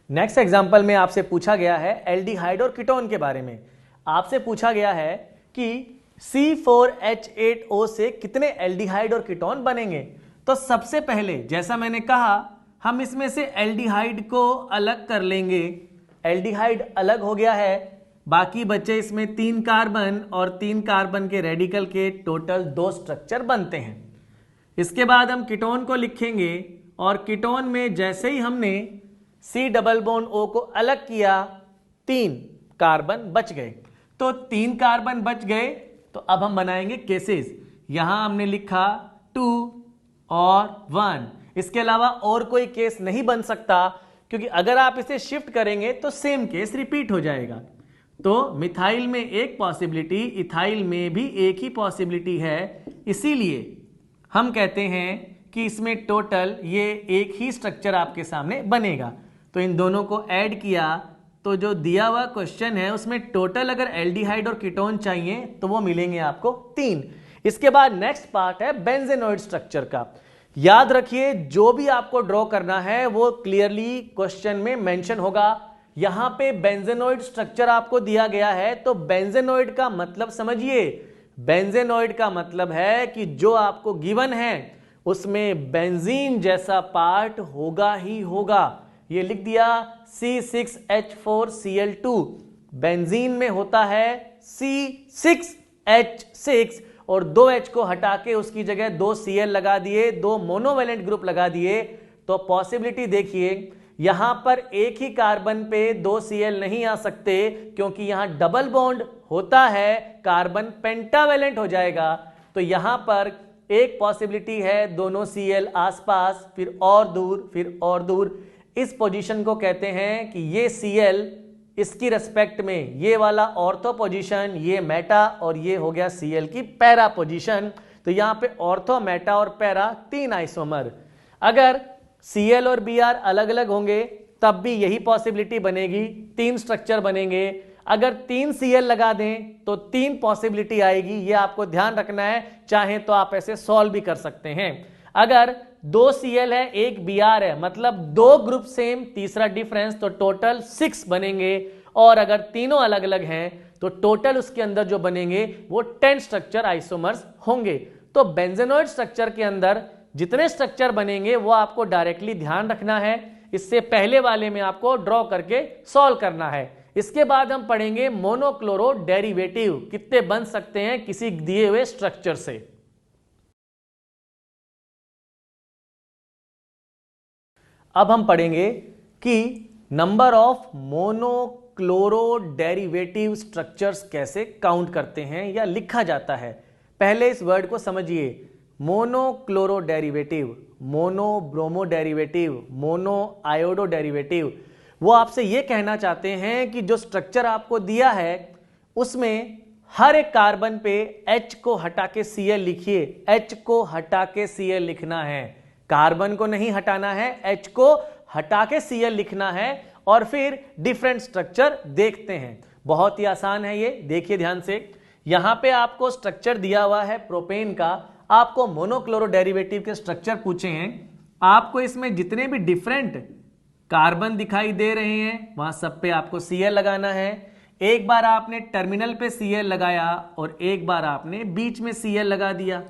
Next example में आपसे पूछा गया है एल्डिहाइड और कीटोन के बारे में। आपसे पूछा गया है कि C4H8O से कितने एल्डिहाइड और कीटोन बनेंगे। तो सबसे पहले जैसा मैंने कहा, हम इसमें से एल्डिहाइड को अलग कर लेंगे। एल्डिहाइड अलग हो गया है, बाकी बचे इसमें 3 कार्बन और 3 कार्बन के रेडिकल के टोटल 2 स्ट्रक्चर बनते हैं। इसके बाद हम कीटोन को लिखेंगे और कीटोन में जैसे ही हमने C डबल बॉन्ड O को अलग किया 3 कार्बन बच गए। तो 3 कार्बन बच गए, तो अब हम बनाएंगे केसेस। यहां हमने लिखा 2 और 1। इसके अलावा और कोई केस नहीं बन सकता, क्योंकि अगर आप इसे शिफ्ट करेंगे तो सेम केस रिपीट हो जाएगा। तो मिथाइल में एक पॉसिबिलिटी, इथाइल में भी एक ही पॉसिबिलिटी है, इसीलिए हम कहते हैं कि इसमें टोटल ये एक ही स्ट्रक्चर आपके सामने बनेगा। तो इन दोनों को ऐड किया तो जो दिया हुआ क्वेश्चन है उसमें टोटल अगर एल्डिहाइड और कीटोन चाहिए तो वो मिलेंगे आपको 3। इसके बाद नेक्स्ट पार्ट है बेंजेनोइड स्ट्रक्चर का। याद रखिए, जो भी आपको ड्रॉ करना है वो क्लियरली क्वेश्चन में मेंशन होगा। यहां पे बेंजेनोइड स्ट्रक्चर आपको दिया गया है, तो बेंजेनोइड का मतलब समझिए। बेंजेनोइड का मतलब है कि जो आपको गिवन है उसमें बेंजीन जैसा पार्ट होगा ही होगा। ये लिख दिया C6H4Cl2। बेंजीन में होता है C6H6 और 2H को हटा के उसकी जगह 2 Cl लगा दिए, 2 मोनोवेलेंट ग्रुप लगा दिए। तो पॉसिबिलिटी देखिए, यहां पर एक ही कार्बन पे 2 Cl नहीं आ सकते, क्योंकि यहां डबल बॉन्ड होता है, कार्बन पेंटावेलेंट हो जाएगा। तो यहां पर एक पॉसिबिलिटी है दोनों Cl आसपास, फिर और दूर, फिर और दूर। इस पोजीशन को कहते हैं कि ये Cl इसकी रेस्पेक्ट में ये वाला ऑर्थो पोजीशन, ये मेटा, और ये हो गया Cl की पैरा पोजीशन। तो यहां पे ऑर्थो, मेटा और पैरा 3 आइसोमर। अगर Cl और Br अलग अलग होंगे तब भी यही पॉसिबिलिटी बनेगी, 3 स्ट्रक्चर बनेंगे। अगर 3 Cl लगा दें तो 3 पॉसिबिलिटी आएगी, ये आपको ध्यान रखना है। चाहे तो आप ऐसे सॉल्व भी कर सकते हैं। अगर 2 Cl है, 1 Br है, मतलब 2 ग्रुप सेम, तीसरा डिफरेंस, तो टोटल 6 बनेंगे। और अगर तीनों अलग अलग हैं तो टोटल उसके अंदर जो बनेंगे वो 10 स्ट्रक्चर आइसोमर्स होंगे। तो बेंजेनोइड स्ट्रक्चर के अंदर जितने स्ट्रक्चर बनेंगे वो आपको डायरेक्टली ध्यान रखना है। इससे पहले वाले में आपको ड्रॉ करके सॉल्व करना है। इसके बाद हम पढ़ेंगे मोनोक्लोरो डेरिवेटिव कितने बन सकते हैं किसी दिए हुए स्ट्रक्चर से। अब हम पढ़ेंगे कि number of monochloro derivative structures कैसे काउंट करते हैं या लिखा जाता है। पहले इस वर्ड को समझिए, monochloro derivative, mono bromo derivative, mono iodo derivative. वो आपसे ये कहना चाहते हैं कि जो स्ट्रक्चर आपको दिया है उसमें हर एक कार्बन पे H को हटा के Cl लिखिए। H को हटा के Cl लिखना है, कार्बन को नहीं हटाना है, H को हटा के Cl लिखना है। और फिर डिफरेंट स्ट्रक्चर देखते हैं। बहुत ही आसान है ये, देखिए ध्यान से। यहां पे आपको स्ट्रक्चर दिया हुआ है प्रोपेन का, आपको मोनोक्लोरो डेरिवेटिव के स्ट्रक्चर पूछे हैं। आपको इसमें जितने भी डिफरेंट कार्बन दिखाई दे रहे हैं वहां सब पे आपको Cl लगाना है। एक बार आपने टर्मिनल पे Cl लगाया और एक बार आपने बीच में Cl लगा दिया,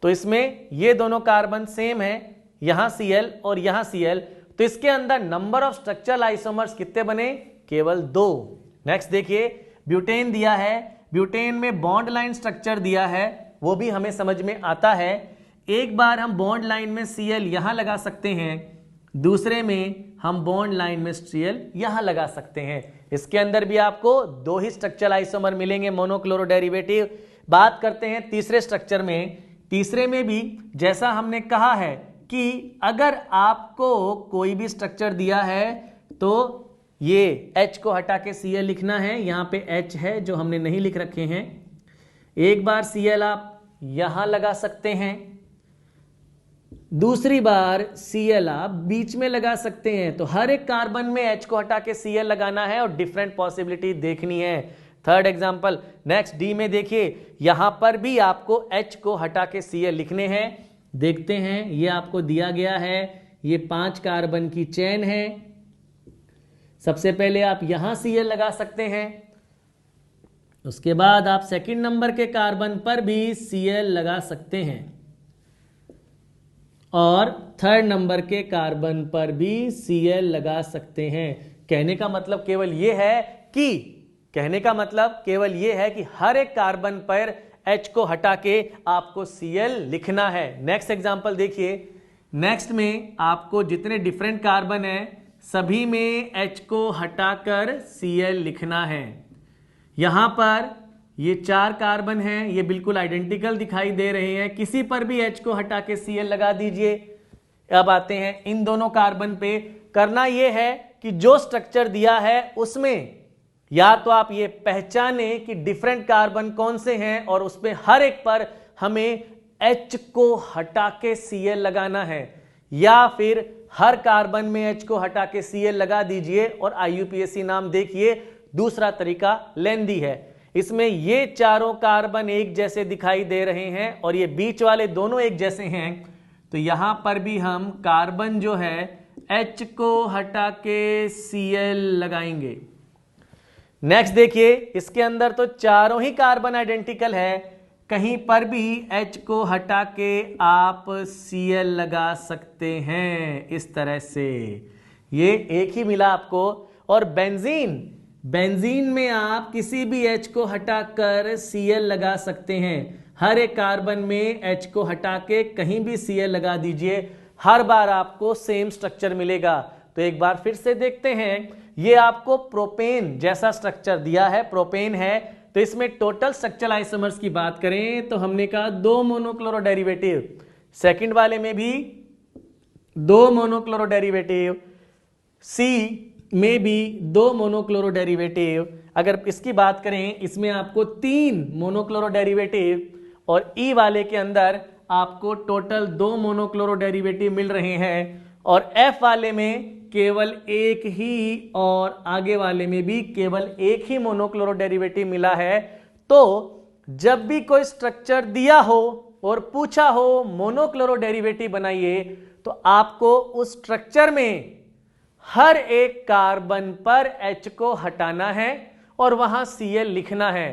तो इसमें ये दोनों कार्बन सेम है, यहां Cl और यहां Cl। तो इसके अंदर नंबर ऑफ स्ट्रक्चरल आइसोमर्स कितने बने? केवल 2। नेक्स्ट देखिए, ब्यूटेन दिया है, ब्यूटेन में बॉन्ड लाइन स्ट्रक्चर दिया है, वो भी हमें समझ में आता है। एक बार हम बॉन्ड लाइन में Cl यहां लगा सकते हैं, दूसरे में हम बॉन्ड लाइन में Cl यहां लगा सकते हैं। इसके अंदर भी आपको 2 ही स्ट्रक्चरल आइसोमर मिलेंगे मोनोक्लोरो डेरिवेटिव। बात करते हैं तीसरे स्ट्रक्चर में। तीसरे में भी जैसा हमने कहा है कि अगर आपको कोई भी स्ट्रक्चर दिया है तो ये H को हटा के Cl लिखना है। यहां पे H है जो हमने नहीं लिख रखे हैं। एक बार Cl आप यहां लगा सकते हैं, दूसरी बार Cl आप बीच में लगा सकते हैं। तो हर एक कार्बन में H को हटा के Cl लगाना है और डिफरेंट पॉसिबिलिटी देखनी है। थर्ड एग्जांपल, नेक्स्ट D में देखिए, यहां पर भी आपको H को हटा के Cl लिखने हैं। देखते हैं, ये आपको दिया गया है, ये 5 कार्बन की चेन है। सबसे पहले आप यहां Cl लगा सकते हैं, उसके बाद आप सेकंड नंबर के कार्बन पर भी Cl लगा सकते हैं और थर्ड नंबर के कार्बन पर भी Cl लगा सकते हैं। कहने का मतलब केवल यह है कि हर एक कार्बन पर H को हटा के आपको Cl लिखना है। नेक्स्ट एग्जांपल देखिए। नेक्स्ट में आपको जितने डिफरेंट कार्बन है सभी में H को हटाकर Cl लिखना है। यहां पर ये 4 कार्बन हैं, ये बिल्कुल आइडेंटिकल दिखाई दे रहे हैं, किसी पर भी H को हटा के Cl लगा दीजिए। अब आते हैं इन दोनों कार्बन पे। करना यह है कि जो स्ट्रक्चर दिया है उसमें या तो आप ये पहचाने कि डिफरेंट कार्बन कौन से हैं और उसमें हर एक पर हमें H को हटा के Cl लगाना है, या फिर हर कार्बन में H को हटा के Cl लगा दीजिए और IUPAC नाम देखिए। दूसरा तरीका लेंदी है। इसमें ये चारों कार्बन एक जैसे दिखाई दे रहे हैं और ये बीच वाले दोनों एक जैसे हैं, तो यहां पर भी हम कार्बन जो है H को हटा के Cl लगाएंगे। नेक्स्ट देखिए, इसके अंदर तो चारों ही कार्बन आइडेंटिकल है, कहीं पर भी H को हटा के आप Cl लगा सकते हैं इस तरह से। ये एक ही मिला आपको। और बेंजीन में आप किसी भी H को हटाकर Cl लगा सकते हैं। हर एक कार्बन में H को हटा के कहीं भी Cl लगा दीजिए, हर बार आपको सेम स्ट्रक्चर मिलेगा। तो एक बार फिर से देखते हैं। ये आपको प्रोपेन जैसा स्ट्रक्चर दिया है, प्रोपेन है, तो इसमें टोटल स्ट्रक्चरल आइसोमर्स की बात करें तो हमने कहा 2 मोनोक्लोरो डेरिवेटिव, सेकंड वाले में भी 2 मोनोक्लोरो डेरिवेटिव, सी में भी 2 मोनोक्लोरो डेरिवेटिव। अगर इसकी बात करें इसमें आपको 3 मोनोक्लोरो डेरिवेटिव और ई वाले के अंदर आपको टोटल 2 मोनोक्लोरो डेरिवेटिव मिल रहे हैं, और एफ वाले में केवल एक ही और आगे वाले में भी केवल एक ही मोनोक्लोरो डेरिवेटिव मिला है। तो जब भी कोई स्ट्रक्चर दिया हो और पूछा हो मोनोक्लोरो डेरिवेटिव बनाइए, तो आपको उस स्ट्रक्चर में हर एक कार्बन पर H को हटाना है और वहां Cl लिखना है।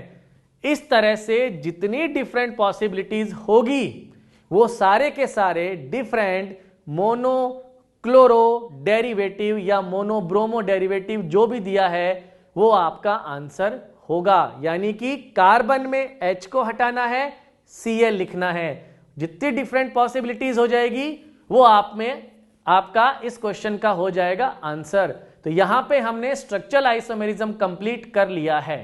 इस तरह से जितनी डिफरेंट पॉसिबिलिटीज होगी वो सारे के सारे डिफरेंट मोनोक्लोरो डेरिवेटिव या मोनोब्रोमो डेरिवेटिव जो भी दिया है वो आपका आंसर होगा। यानी कि कार्बन में H को हटाना है, Cl लिखना है। जितनी डिफरेंट पॉसिबिलिटीज हो जाएगी वो आपका इस क्वेश्चन का हो जाएगा आंसर। तो यहां पे हमने स्ट्रक्चरल आइसोमेरिज्म कंप्लीट कर लिया है।